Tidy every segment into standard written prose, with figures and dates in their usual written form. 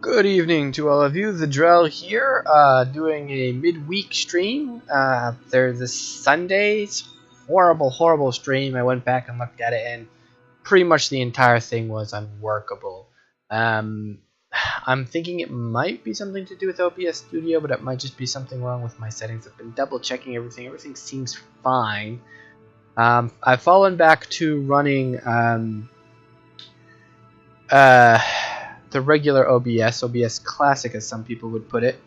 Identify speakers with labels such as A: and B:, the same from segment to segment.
A: Good evening to all of you. The Drell here, doing a midweek stream. There's this Sunday's horrible stream. I went back and looked at it, and pretty much the entire thing was unworkable. I'm thinking it might be something to do with OBS Studio, but it might just be something wrong with my settings. I've been double checking everything. Everything seems fine. I've fallen back to running the regular OBS Classic, as some people would put it.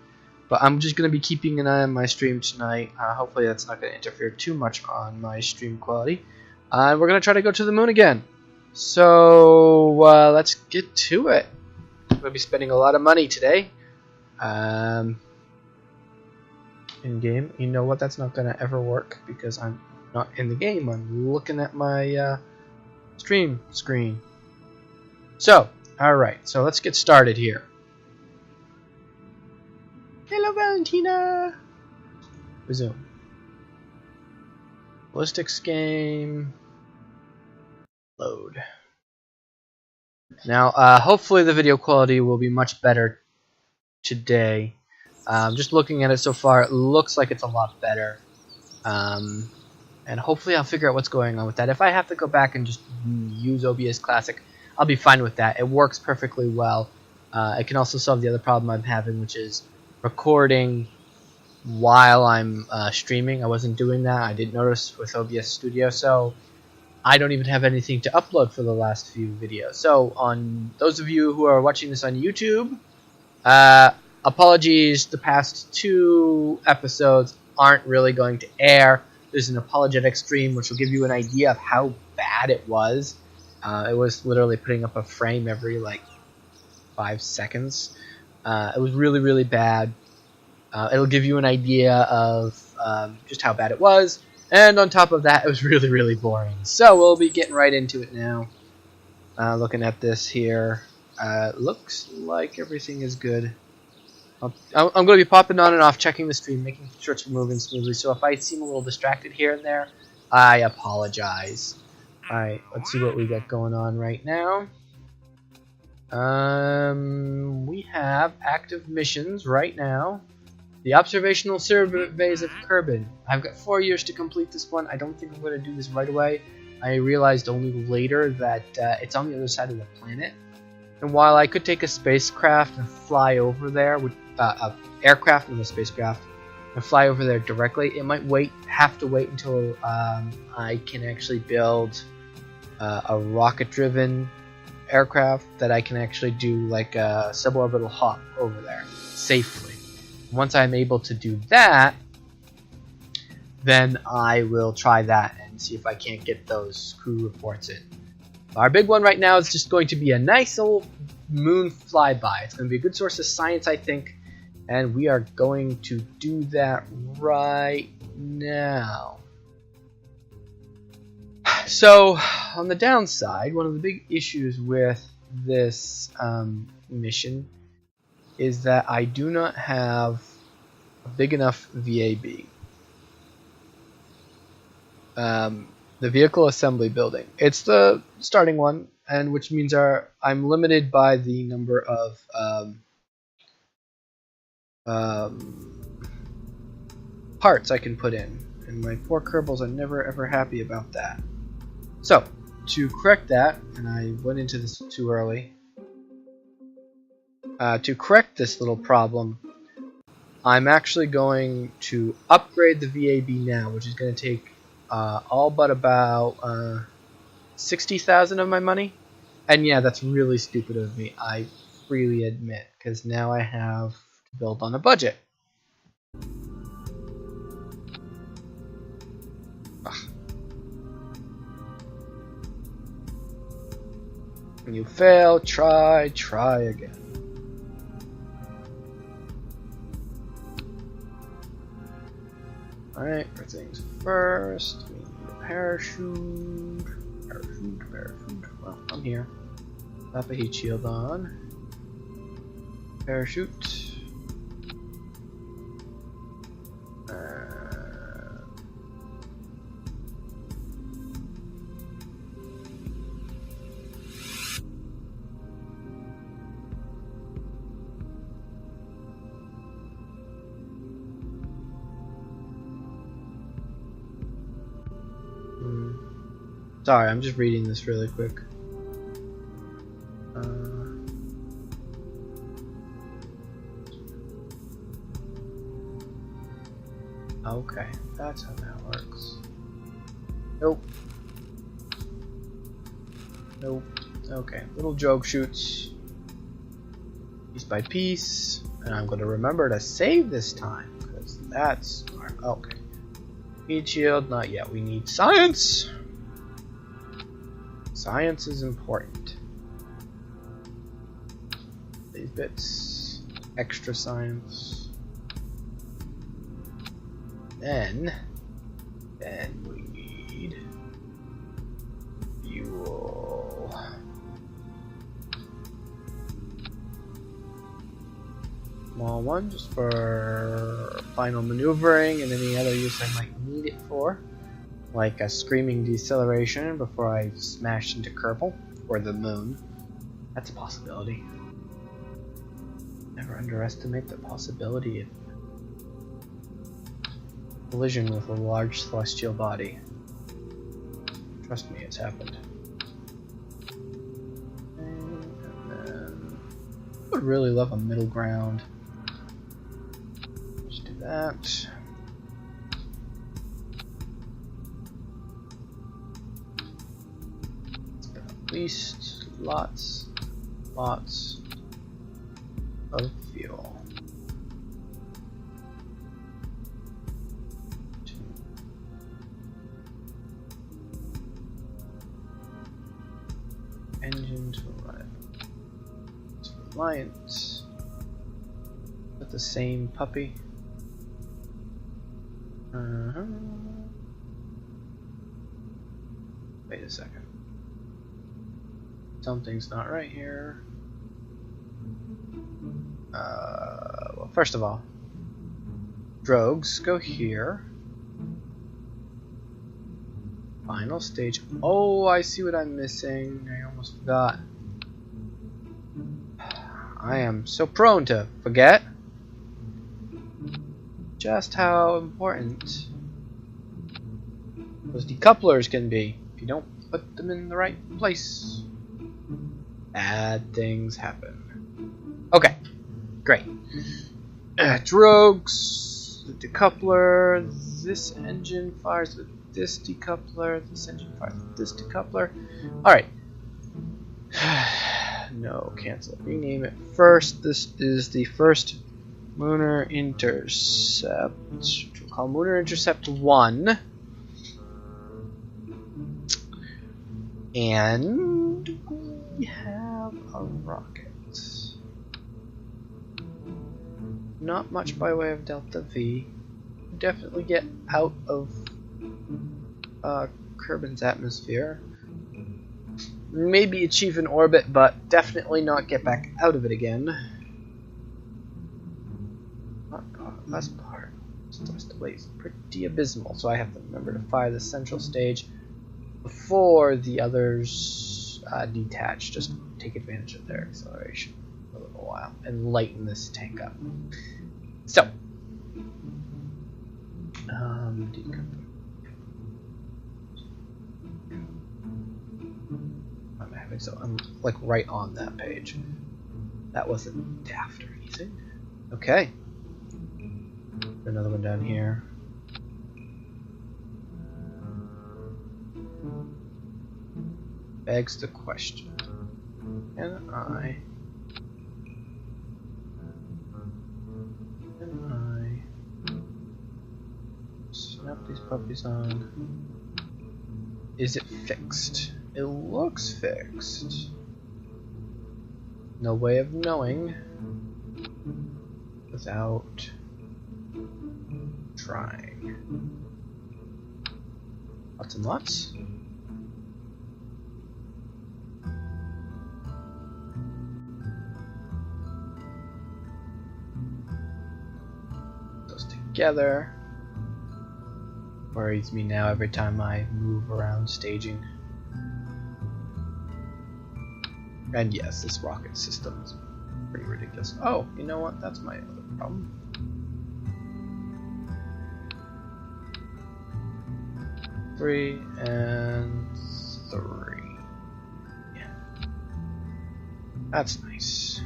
A: But I'm just going to be keeping an eye on my stream tonight. Hopefully that's not going to interfere too much on my stream quality. And we're going to try to go to the moon again. So let's get to it. I'm going to be spending a lot of money today. In game. You know what? That's not going to ever work because I'm not in the game. I'm looking at my stream screen. So, alright, so let's get started here. Hello, Valentina! Resume. Ballistics game. Load. Now, hopefully the video quality will be much better today. Just looking at it so far, it looks like it's a lot better. And hopefully I'll figure out what's going on with that. If I have to go back and just use OBS Classic, I'll be fine with that. It works perfectly well. It can also solve the other problem I'm having, which is recording while I'm streaming. I wasn't doing that. I didn't notice with OBS Studio, so I don't even have anything to upload for the last few videos. So on those of you who are watching this on YouTube, apologies, the past 2 episodes aren't really going to air. There's an apologetic stream which will give you an idea of how bad it was. It was literally putting up a frame every like 5 seconds. It was really bad. It'll give you an idea of just how bad it was. And on top of that, it was really boring. So we'll be getting right into it now. Looking at this here. Looks like everything is good. I'm going to be popping on and off, checking the stream, making sure it's moving smoothly. So if I seem a little distracted here and there, I apologize. Alright, let's see what we got going on right now. We have active missions right now. The observational surveys of Kerbin. I've got 4 years to complete this one. I don't think I'm going to do this right away. I realized only later that it's on the other side of the planet. And while I could take a spacecraft and fly over there, with an aircraft and a spacecraft, and fly over there directly, it might have to wait until I can actually build a rocket-driven aircraft that I can actually do like a suborbital hop over there safely. Once I'm able to do that, then I will try that and see if I can't get those crew reports in. Our big one right now is just going to be a nice old moon flyby. It's going to be a good source of science, I think, and we are going to do that right now. So, on the downside, one of the big issues with this mission is that I do not have a big enough VAB. The vehicle assembly building. It's the starting one, and which means I'm limited by the number of parts I can put in, and my poor Kerbals are never ever happy about that. So, to correct that, and I went into this too early, to correct this little problem, I'm actually going to upgrade the VAB now, which is going to take all but about 60,000 of my money. And yeah, that's really stupid of me, I freely admit, because now I have to build on a budget. When you fail, try again. Alright, first things first, we need a parachute. Well, I'm here. Slap a heat shield on. Parachute. Sorry, I'm just reading this really quick. Okay, that's how that works. Nope. Nope. Okay, little joke shoots. Piece by piece. And I'm going to remember to save this time, because that's smart. Okay. Need shield, not yet. We need science! Science is important. These bits. Extra science. Then we need fuel. Small one just for final maneuvering and any other use I might need it for. Like a screaming deceleration before I smash into Kerbal or the moon. That's a possibility. Never underestimate the possibility of collision with a large celestial body. Trust me, it's happened. And then I would really love a middle ground. Just do that. But at least lots of fuel. Engine to run. It's reliant. With the same puppy. Wait a second. Something's not right here. Well, first of all, drogues go here. Final stage. Oh, I see what I'm missing. I almost forgot. I am so prone to forget just how important those decouplers can be if you don't put them in the right place. Bad things happen. Okay, great. Drogues, the decoupler, this engine fires with this decoupler, this engine fires with this decoupler. Alright. No, cancel. Rename it first. This is the first lunar intercept. We'll call lunar intercept 1. And we have a rocket. Not much by way of Delta V. Definitely get out of Kerbin's atmosphere. Maybe achieve an orbit, but definitely not get back out of it again. Last part. Thrust away is pretty abysmal, so I have to remember to fire the central stage before the others detach. Just take advantage of their acceleration for a little while and lighten this tank up. So, so I'm like right on that page. That wasn't daft or anything. Okay. Another one down here. Begs the question. Can I snap these puppies on? Is it fixed? It looks fixed. No way of knowing without trying. Lots and lots. Those together. Worries me now every time I move around staging. And yes, this rocket system is pretty ridiculous. Oh, you know what? That's my other problem. Three and 3. Yeah. That's nice.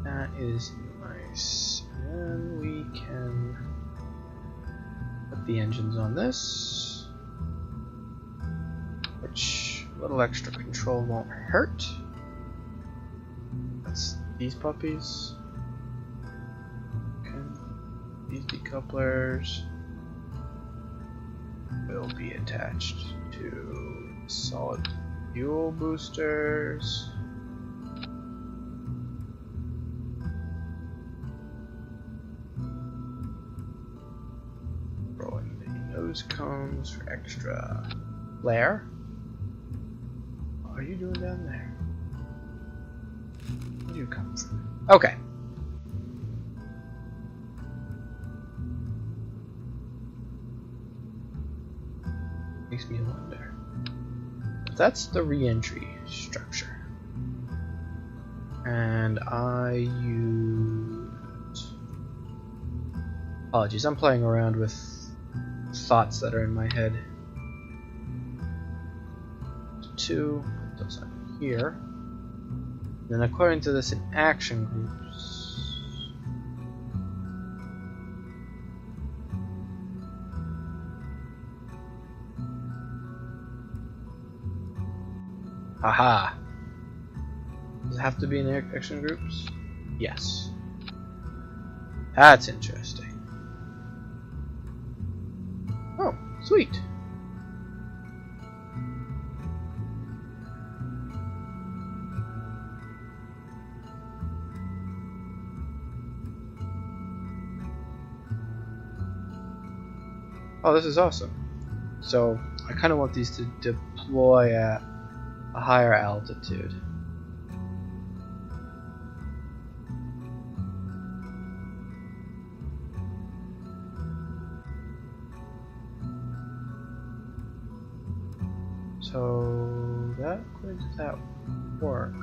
A: That is nice. And we can put the engines on this, which a little extra control won't hurt. That's these puppies. Okay. These decouplers will be attached to solid fuel boosters. Throwing the nose cones for extra flare. What are you doing down there? Where do you come from? Okay. Makes me wonder. That's the re-entry structure. And I use... Apologies, I'm playing around with thoughts that are in my head. 2, put those on here. Then according to this in action groups, haha. Does it have to be in action groups? Yes. That's interesting. Oh, sweet. Oh, this is awesome. So, I kind of want these to deploy at a higher altitude. So, that, according to that, worked.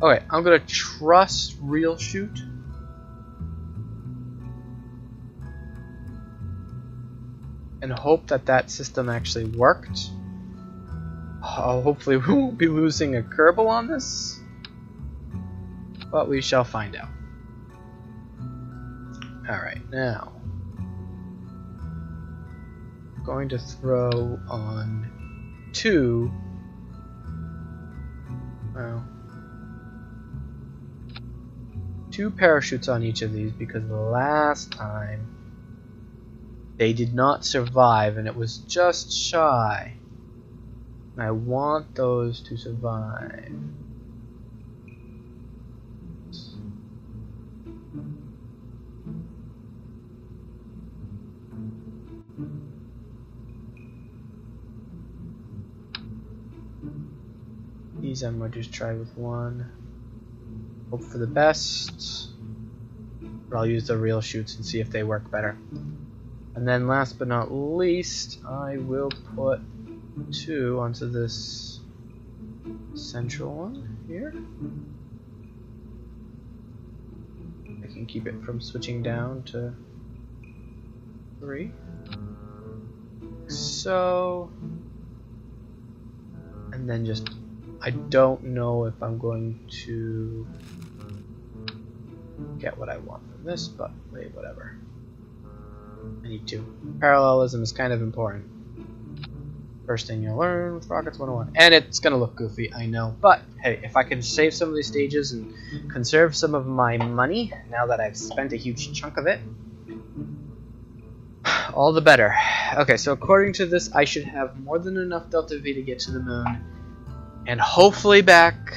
A: Okay, I'm gonna trust Real Shoot. And hope that that system actually worked. Hopefully we won't be losing a Kerbal on this. But we shall find out. Alright, now. I'm going to throw on 2. Well. 2 parachutes on each of these because the last time they did not survive and it was just shy. And I want those to survive. These I might just try with 1. Hope for the best. But I'll use the Real Shoots and see if they work better. And then last but not least, I will put 2 onto this central one here. I can keep it from switching down to 3. So, and then just, I don't know if I'm going to get what I want from this, but wait, whatever. I need 2. Parallelism is kind of important. First thing you'll learn with Rockets 101. And it's gonna look goofy, I know. But, hey, if I can save some of these stages and conserve some of my money, now that I've spent a huge chunk of it, all the better. Okay, so according to this, I should have more than enough Delta V to get to the moon. And hopefully back.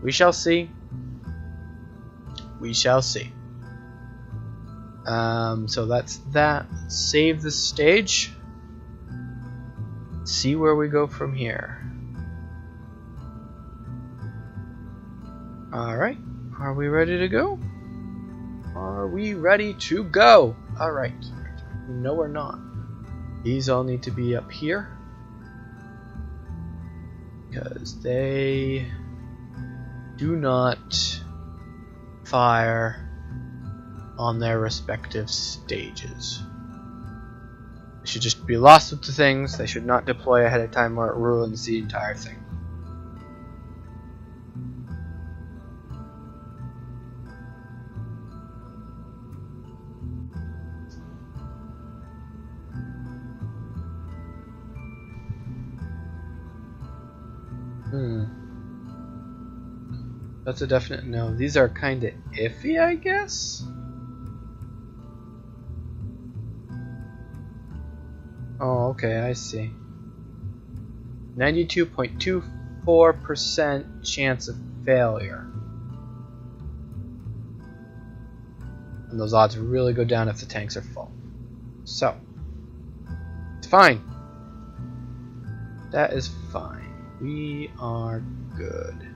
A: We shall see. We shall see. So that's that. Save the stage. See where we go from here. Alright. Are we ready to go? Are we ready to go? Alright. No, we're not. These all need to be up here. Because they do not fire on their respective stages. They should just be lost with the things. They should not deploy ahead of time or it ruins the entire thing. That's a definite no. These are kind of iffy, I guess? Oh, okay, I see. 92.24% chance of failure. And those odds really go down if the tanks are full. So, it's fine. That is fine. We are good.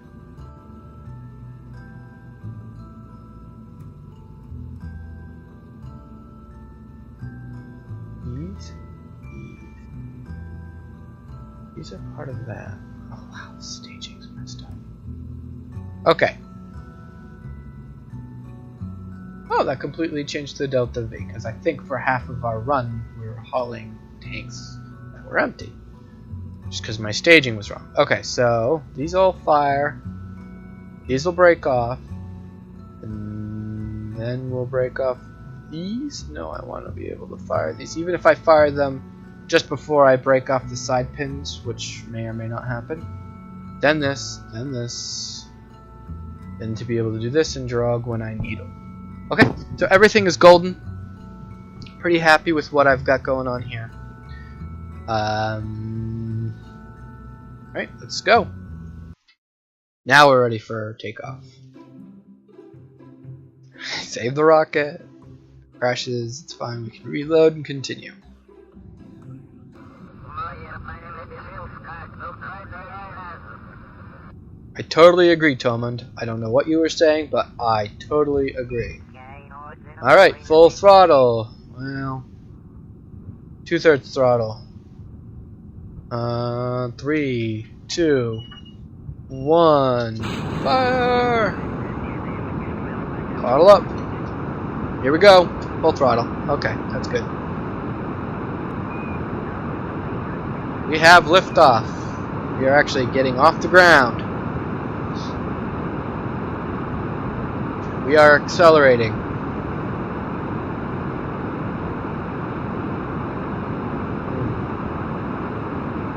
A: These are part of that. Oh wow, the staging's messed up. Okay. Oh, that completely changed the Delta V, because I think for half of our run we were hauling tanks that were empty. Just because my staging was wrong. Okay, so these all fire. These will break off. And then we'll break off these. No, I want to be able to fire these. Even if I fire them just before I break off the side pins, which may or may not happen. Then this, then this. Then to be able to do this and drag when I need them. Okay, so everything is golden. Pretty happy with what I've got going on here. Alright, let's go. Now we're ready for takeoff. Save the rocket. Crashes, it's fine, we can reload and continue. I totally agree, Tommund. I don't know what you were saying, but I totally agree. Alright, full throttle. Well, 2/3 throttle. 3, 2, 1, fire! Throttle up. Here we go. Full throttle. Okay, that's good. We have liftoff. We are actually getting off the ground. We are accelerating.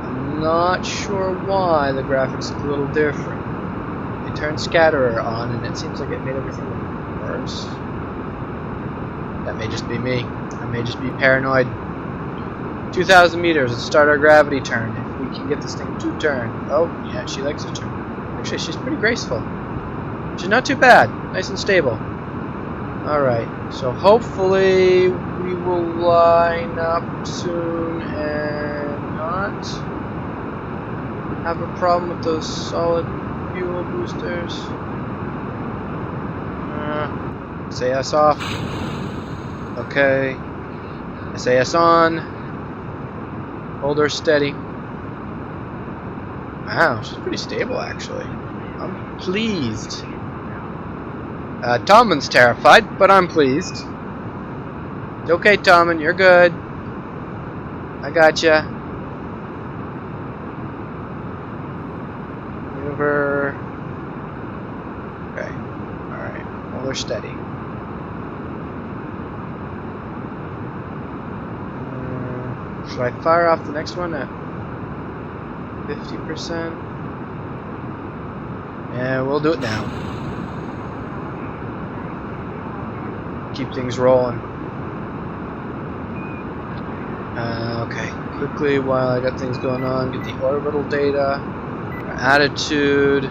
A: I'm not sure why the graphics look a little different. They turned Scatterer on and it seems like it made everything look worse. That may just be me. I may just be paranoid. 2,000 meters, let's start our gravity turn. If we can get this thing to turn. Oh, yeah, she likes to turn. Actually, she's pretty graceful. She's not too bad. Nice and stable. Alright, so hopefully we will line up soon and not have a problem with those solid fuel boosters. SAS off. Okay. SAS on. Hold her steady. Wow, she's pretty stable actually. I'm pleased. Tommund's terrified, but I'm pleased. Okay, Tommund, you're good. I gotcha. Maneuver. Okay. Alright. Hold her steady. Should I fire off the next one at 50%? Yeah, we'll do it now. Keep things rolling. Okay, quickly while I got things going on, get the orbital data, our attitude.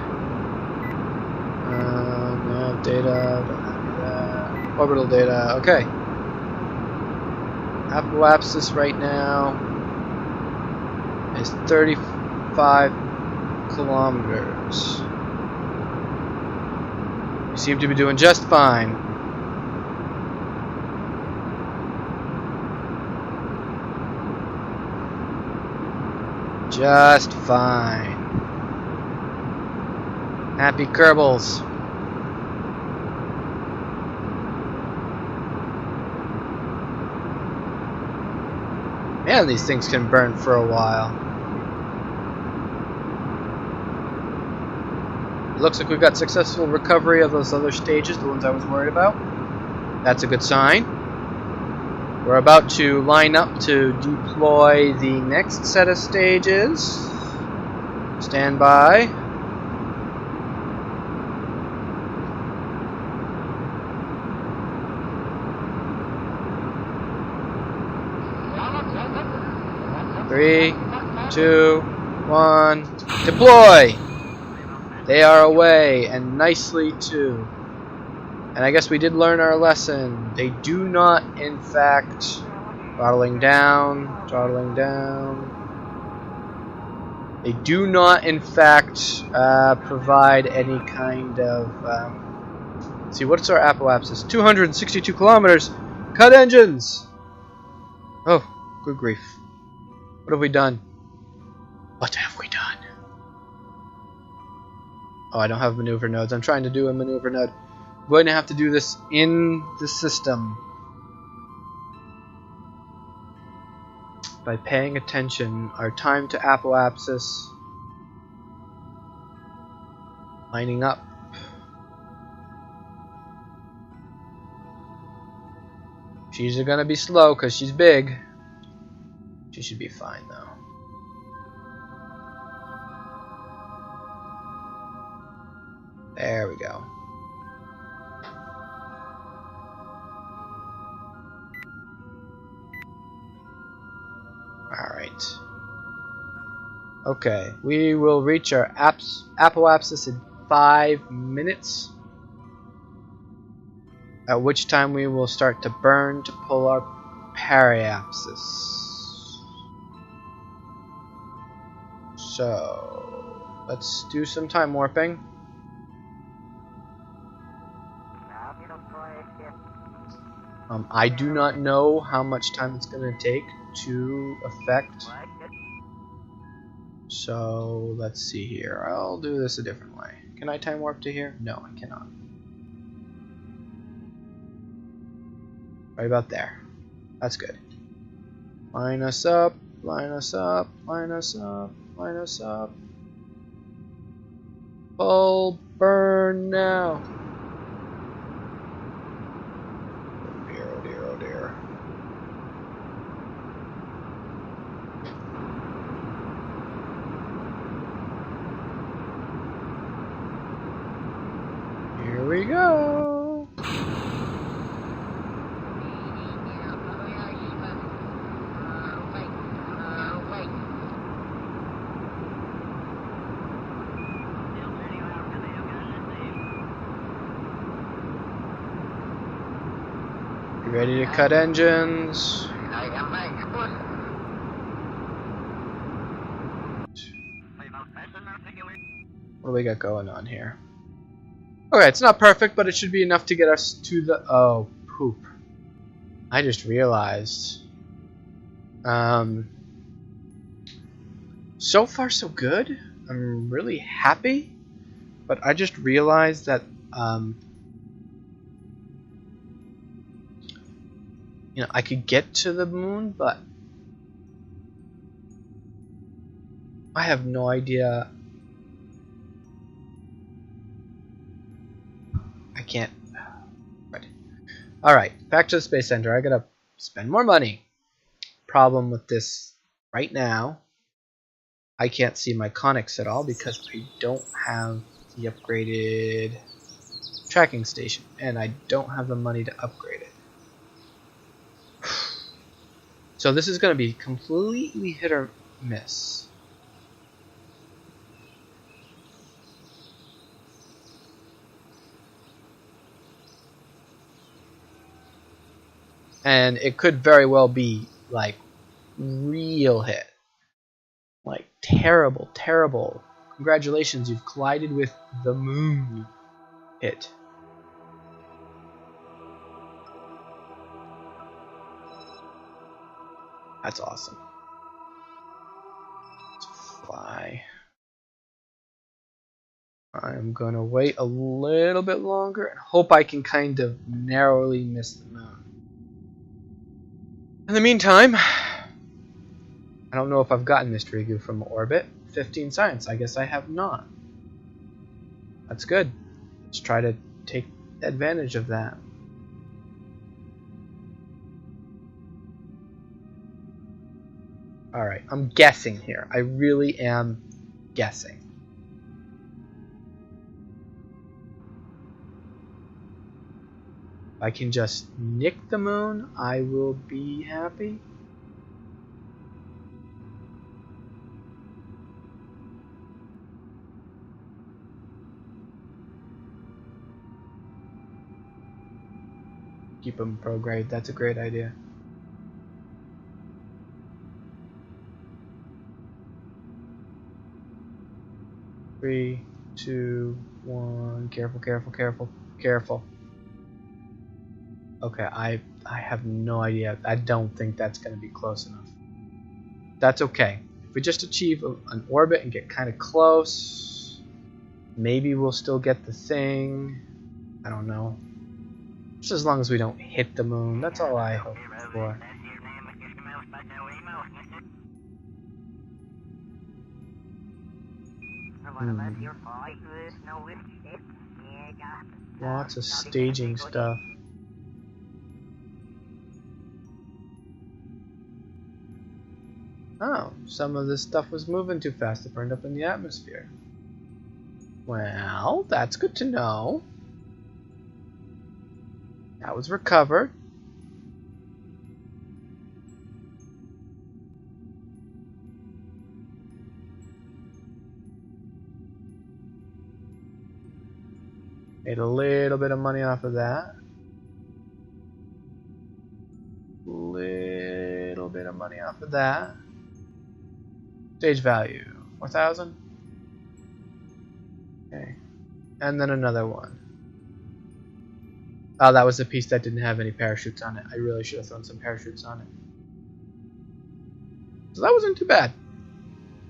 A: No data, don't have that. Orbital data, okay. Apoapsis right now is 35 kilometers. We seem to be doing just fine. just fine. Happy Kerbals. Man, these things can burn for a while. It looks like we got successful recovery of those other stages, the ones I was worried about. That's a good sign. We're about to line up to deploy the next set of stages. Stand by. Three, 2, 1, deploy! They are away, and nicely too. And I guess we did learn our lesson. They do not, in fact, throttling down. They do not, in fact, provide any kind of. Let's see, what's our apoapsis? 262 kilometers. Cut engines. Oh, good grief! What have we done? What have we done? Oh, I don't have maneuver nodes. I'm trying to do a maneuver node. I'm going to have to do this in the system. By paying attention, our time to apoapsis lining up. She's gonna be slow because she's big. She should be fine though. There we go. Alright. Okay, we will reach our apoapsis in 5 minutes. At which time we will start to burn to pull our periapsis. So, let's do some time warping. I do not know how much time it's going to take to affect. So, let's see here. I'll do this a different way. Can I time warp to here? No, I cannot. Right about there. That's good. Line us up, line us up, line us up, line us up. Full burn now. Oh dear, oh dear, oh dear. Here we go. Ready to cut engines. What do we got going on here? Okay, it's not perfect, but it should be enough to get us to the... Oh, poop. I just realized. So far so good. I'm really happy. But I just realized that... you know, I could get to the moon, but I have no idea. I can't. Right. Alright, back to the Space Center. I gotta spend more money. Problem with this right now, I can't see my conics at all because I don't have the upgraded tracking station, and I don't have the money to upgrade it. So this is going to be completely hit or miss. And it could very well be like real hit. Like terrible, terrible. Congratulations, you've collided with the moon hit. That's awesome. It's I'm gonna wait a little bit longer and hope I can kind of narrowly miss the moon. In the meantime, I don't know if I've gotten Mystery Goo from orbit. 15 science. I guess I have not. That's good. Let's try to take advantage of that. Alright, I'm guessing here. I really am guessing. If I can just nick the moon, I will be happy. Keep them prograde. That's a great idea. Three, two, one. Careful, careful, careful, careful. Okay, I have no idea. I don't think that's going to be close enough. That's okay. If we just achieve an orbit and get kind of close, maybe we'll still get the thing. I don't know. Just as long as we don't hit the moon. That's all I hope for. Lots of staging stuff. Oh, some of this stuff was moving too fast. It burned up in the atmosphere. Well, that's good to know. That was recovered. Made a little bit of money off of that. Little bit of money off of that. Stage value 4,000. Okay, and then another one. Oh, that was the piece that didn't have any parachutes on it. I really should have thrown some parachutes on it. So that wasn't too bad.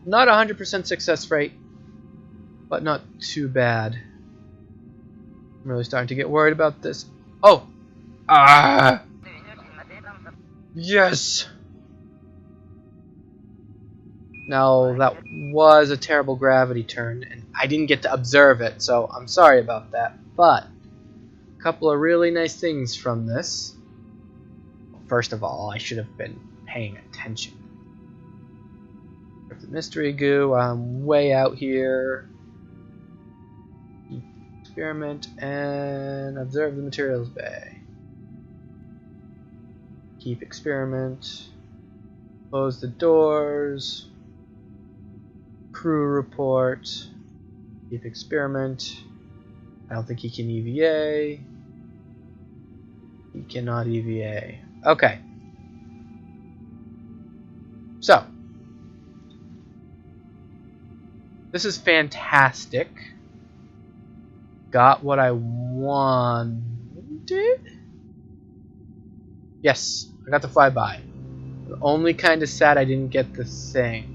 A: Not 100% success rate, but not too bad. I'm really starting to get worried about this. Oh! Ah! Yes! Now, that was a terrible gravity turn, and I didn't get to observe it, so I'm sorry about that. But, a couple of really nice things from this. First of all, I should have been paying attention. The Mystery Goo, I'm way out here. Experiment and observe the materials bay. Keep experiment. Close the doors. Crew report. Keep experiment. I don't think he can EVA. He cannot EVA. Okay. So. This is fantastic. Got what I wanted? Yes, I got the flyby. Only kind of sad I didn't get the thing.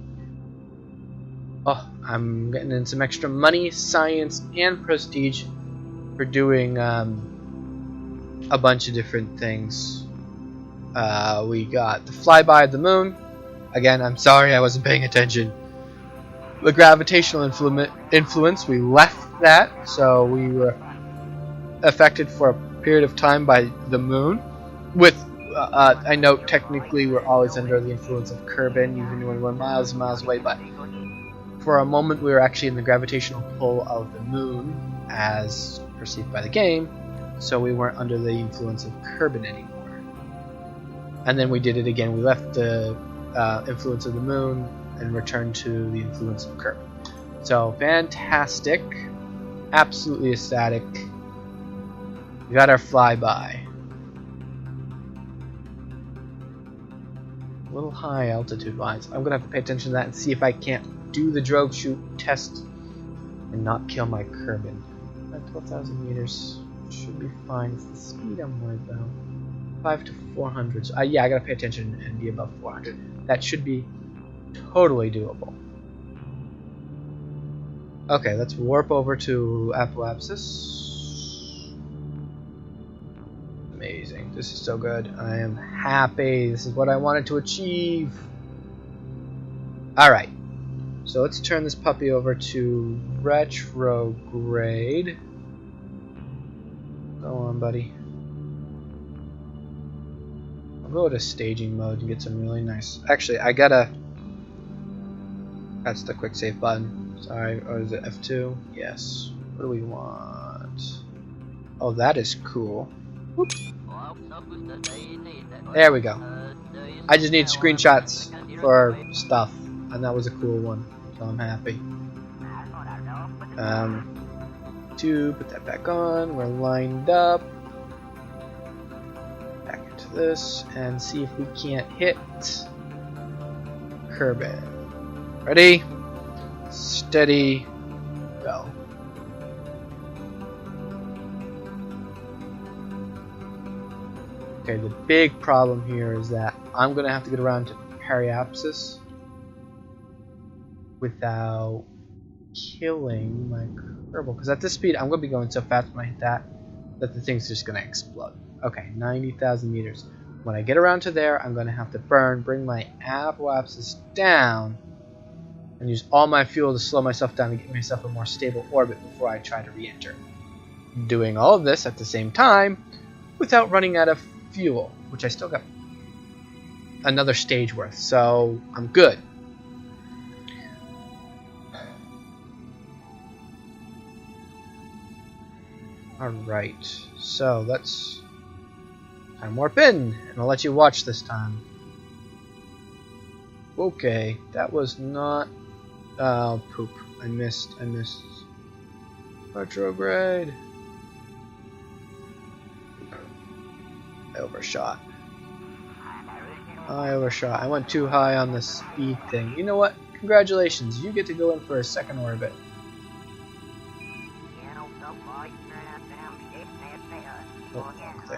A: Oh, I'm getting in some extra money, science, and prestige for doing a bunch of different things. We got the flyby of the moon. Again, I'm sorry I wasn't paying attention. The gravitational influence, we left that, so we were affected for a period of time by the moon. With, I know technically we're always under the influence of Kerbin, even when we're miles and miles away, but for a moment we were actually in the gravitational pull of the moon, as perceived by the game, so we weren't under the influence of Kerbin anymore. And then we did it again, we left the influence of the moon, and return to the influence of Kerbin. So fantastic, absolutely ecstatic. We got our flyby. A little high altitude wise. I'm gonna have to pay attention to that and see if I can't do the drogue shoot test and not kill my Kerbin. At 12,000 meters should be fine. It's the speed I'm worried about. 5 to 400. So, yeah, I gotta pay attention and be above 400. That should be totally doable. Okay, let's warp over to Apoapsis. Amazing. This is so good. I am happy. This is what I wanted to achieve. Alright. So let's turn this puppy over to retrograde. Go on, buddy. I'll go to staging mode and get some really nice... Actually, I gotta... That's the quick save button. Sorry, or is it F2? Yes. What do we want? Oh, that is cool. Whoop. There we go. I just need screenshots for stuff, and that was a cool one, so I'm happy. Put that back on. We're lined up. Back into this, and see if we can't hit Kerbin. Ready? Steady, go. Okay, the big problem here is that I'm going to have to get around to Periapsis without killing my Kerbal. Because at this speed, I'm going to be going so fast when I hit that the thing's just going to explode. Okay, 90,000 meters. When I get around to there, I'm going to have to bring my Apoapsis down, and use all my fuel to slow myself down and get myself a more stable orbit before I try to re-enter. Doing all of this at the same time without running out of fuel, which I still got another stage worth, so I'm good. Alright, so let's time warp in, and I'll let you watch this time. Okay, that was not... Oh, poop. I missed. Retrograde. I overshot. I went too high on the speed thing. You know what? Congratulations. You get to go in for a second orbit. Oh, thing.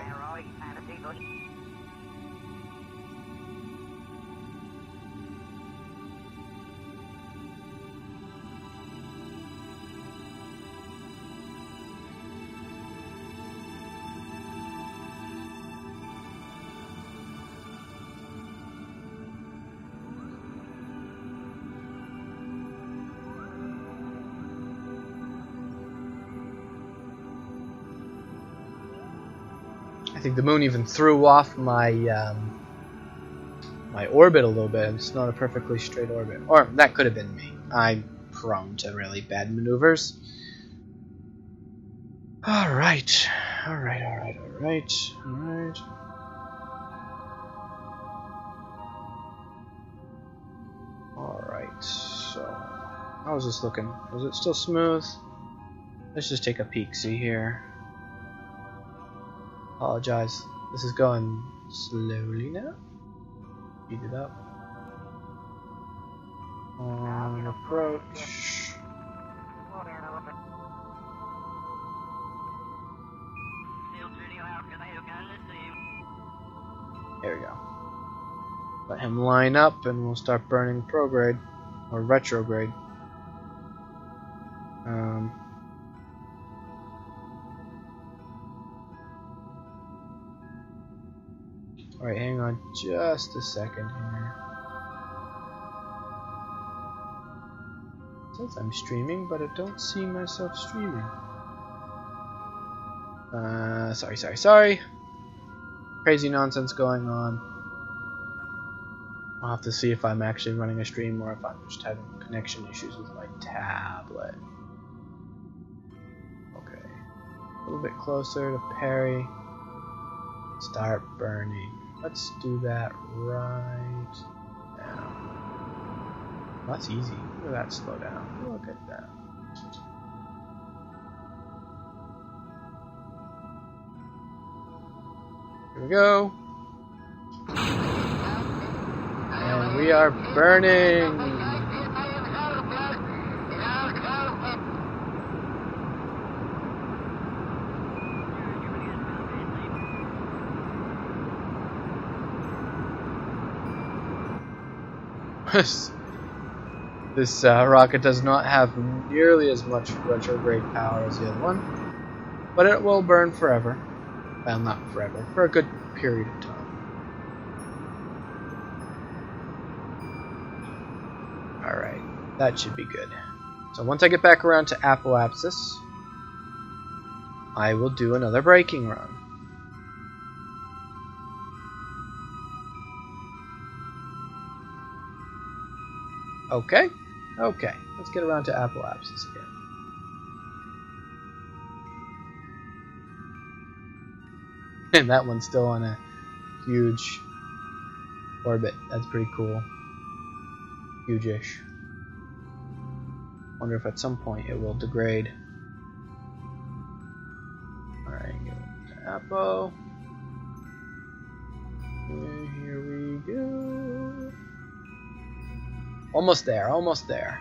A: I think the moon even threw off my my orbit a little bit. It's not a perfectly straight orbit. Or that could have been me. I'm prone to really bad maneuvers. Alright. Alright. So how's this looking? Is it still smooth? Let's just take a peek, see here. Apologize. This is going slowly now. Speed it up. On approach. There we go. Let him line up and we'll start burning prograde or retrograde. Alright, hang on just a second here. It says I'm streaming, but I don't see myself streaming. Sorry. Crazy nonsense going on. I'll have to see if I'm actually running a stream or if I'm just having connection issues with my tablet. Okay. A little bit closer to Perry. Start burning. Let's do that right now. That's easy. Look at that slow down. Look at that. Here we go. And we are burning. This rocket does not have nearly as much retrograde power as the other one, but it will burn forever. Well, not forever, for a good period of time. Alright, that should be good. So once I get back around to Apoapsis, I will do another braking run. Okay, okay, let's get around to Apoapsis again. And that one's still on a huge orbit. That's pretty cool. Huge-ish. Wonder if at some point it will degrade. Alright, go to Apo. And here we go. Almost there, almost there.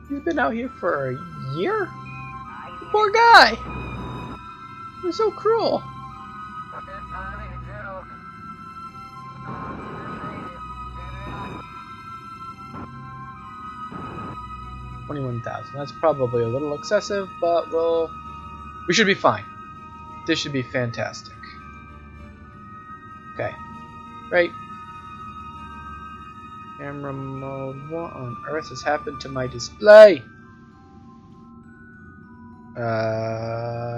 A: He's been out here for a year? Poor guy! He's so cruel. $21,000. That's probably a little excessive, but we should be fine. This should be fantastic. Okay. Great. Camera mode. What on earth has happened to my display?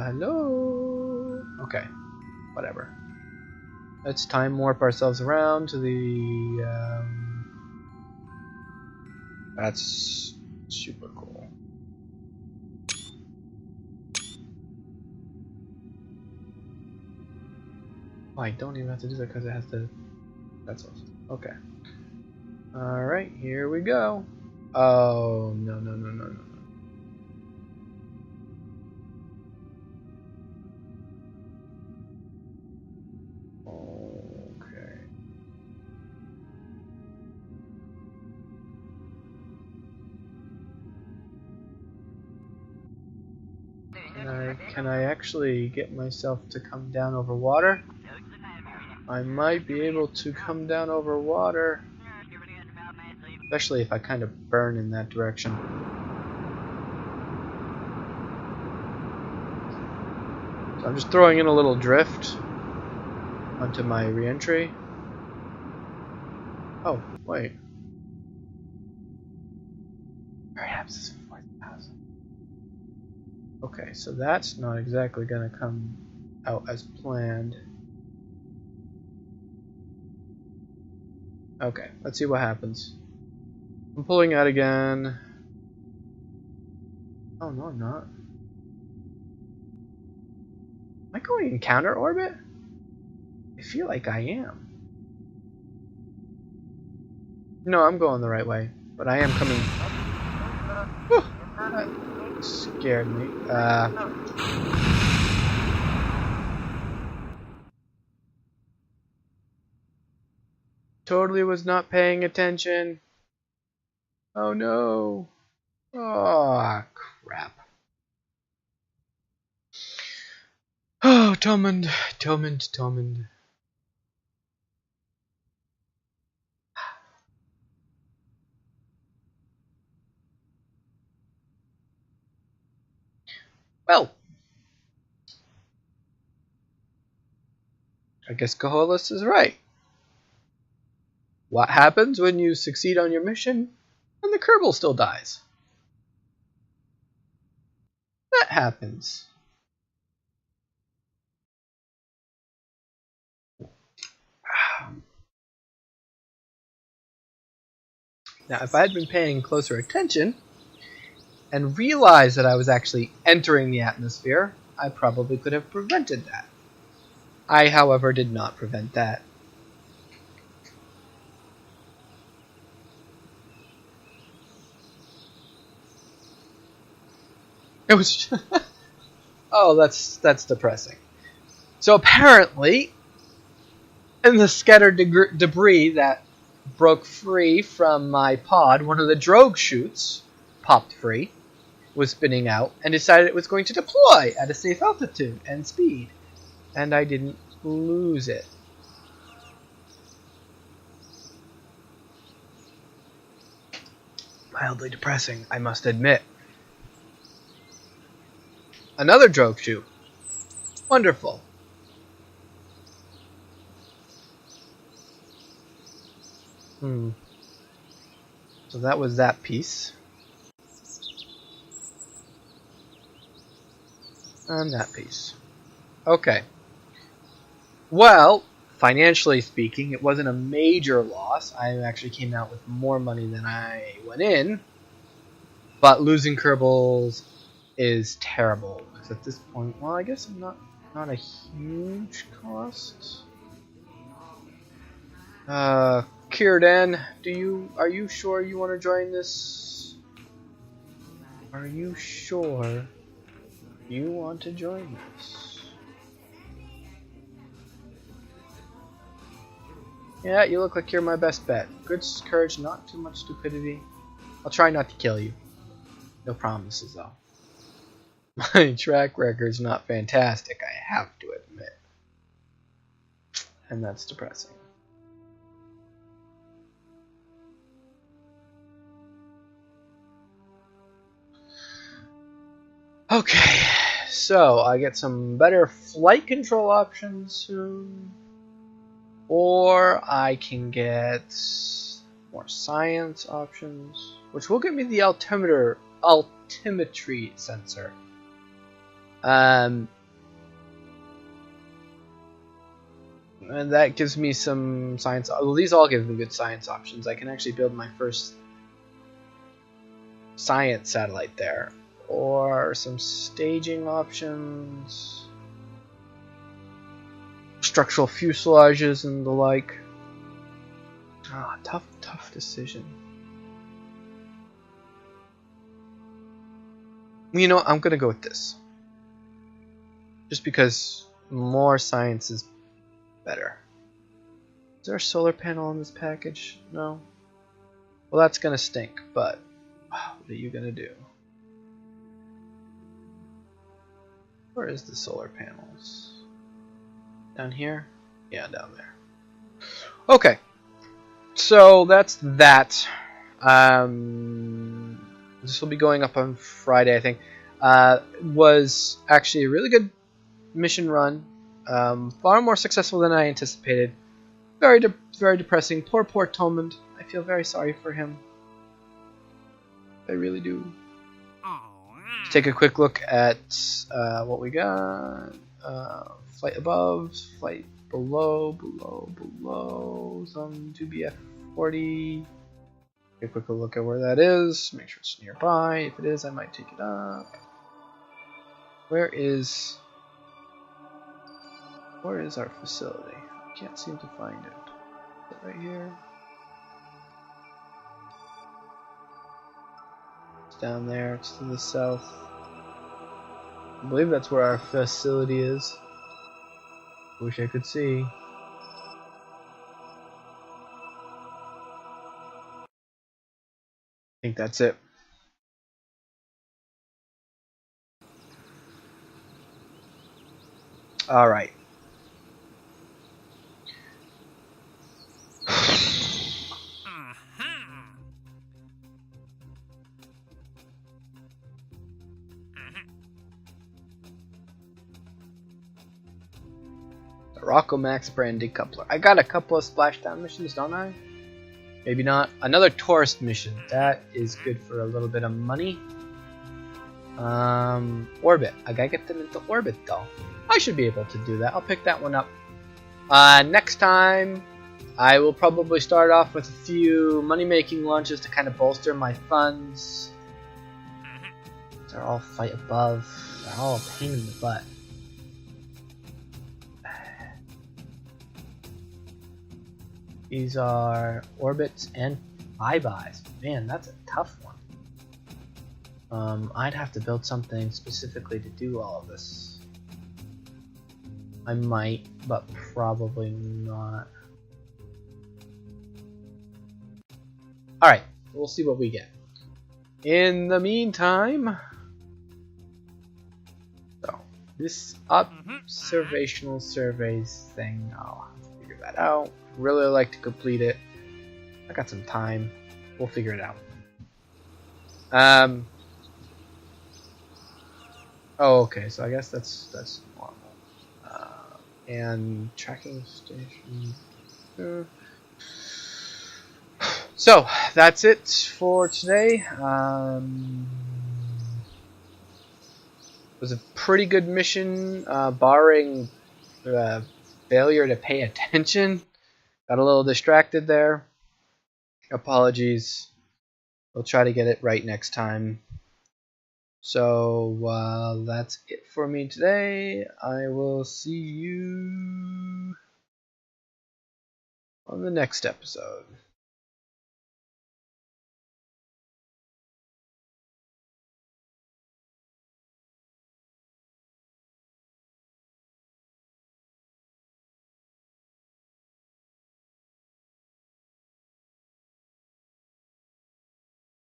A: Hello? Okay. Whatever. Let's time warp ourselves around to the, that's super cool. Oh, I don't even have to do that because it has to... That's awesome. Okay. Alright, here we go. Oh, no, no, no, no, no. Okay. Can I actually get myself to come down over water? I might be able to come down over water. Especially if I kind of burn in that direction. So I'm just throwing in a little drift onto my re-entry. Oh, wait. Perhaps it's 4,000. Okay, so that's not exactly going to come out as planned. Okay, let's see what happens. I'm pulling out again. Oh, no, I'm not. Am I going in counter orbit? I feel like I am. No, I'm going the right way, but I am coming. Whew, that scared me. Totally was not paying attention. Oh no. Oh, crap. Oh, Tommund. Well, I guess Koholis is right. What happens when you succeed on your mission and the Kerbal still dies? That happens. Now, if I had been paying closer attention and realized that I was actually entering the atmosphere, I probably could have prevented that. I, however, did not prevent that. It was... Oh, that's depressing. So apparently, in the scattered debris that broke free from my pod, one of the Tommund Shoots popped free, was spinning out and decided it was going to deploy at a safe altitude and speed. And I didn't lose it. Mildly depressing, I must admit. Another drogue chute. Wonderful. So that was that piece. And that piece. Okay. Well, financially speaking, it wasn't a major loss. I actually came out with more money than I went in. But losing Kerbals is terrible. Because at this point, well, I guess I'm not a huge cost. Kierdan, are you sure you want to join this? Are you sure you want to join this? Yeah, you look like you're my best bet. Good courage, not too much stupidity. I'll try not to kill you. No promises, though. My track record's not fantastic, I have to admit. And that's depressing. Okay, so I get some better flight control options soon. Or I can get more science options, which will give me the altimetry sensor. And that gives me some science. Well, these all give me good science options. I can actually build my first science satellite there. Or some staging options. Structural fuselages and the like. Ah, tough decision. You know what? I'm gonna go with this. Just because more science is better. Is there a solar panel in this package? No. Well, that's gonna stink, but what are you gonna do? Where is the solar panels? Down here? Yeah, down there. Okay. So that's that. This will be going up on Friday, I think. Was actually a really good mission run. Far more successful than I anticipated. Very depressing. Poor Tommund. I feel very sorry for him. I really do. Let's take a quick look at what we got. Flight above, flight below, some 2BF40. Take a quick look at where that is. Make sure it's nearby. If it is, I might take it up. Where is our facility? I can't seem to find it. Is it right here? It's down there. It's to the south. I believe that's where our facility is. Wish I could see. I think that's it. All right. Rocco Max brand decoupler. I got a couple of splashdown missions, don't I? Maybe not. Another tourist mission. That is good for a little bit of money. Orbit. I gotta get them into orbit though. I should be able to do that. I'll pick that one up. Next time, I will probably start off with a few money-making launches to kind of bolster my funds. They're all fight above. They're all a pain in the butt. These are orbits and flybys. Man, that's a tough one. I'd have to build something specifically to do all of this. I might, but probably not. Alright, we'll see what we get. In the meantime, This observational surveys thing, I'll have to figure that out. Really like to complete it. I got some time. We'll figure it out. Oh, okay. So I guess that's normal. And tracking station. So that's it for today. It was a pretty good mission, barring failure to pay attention. Got a little distracted there. Apologies. We'll try to get it right next time. So that's it for me today. I will see you on the next episode.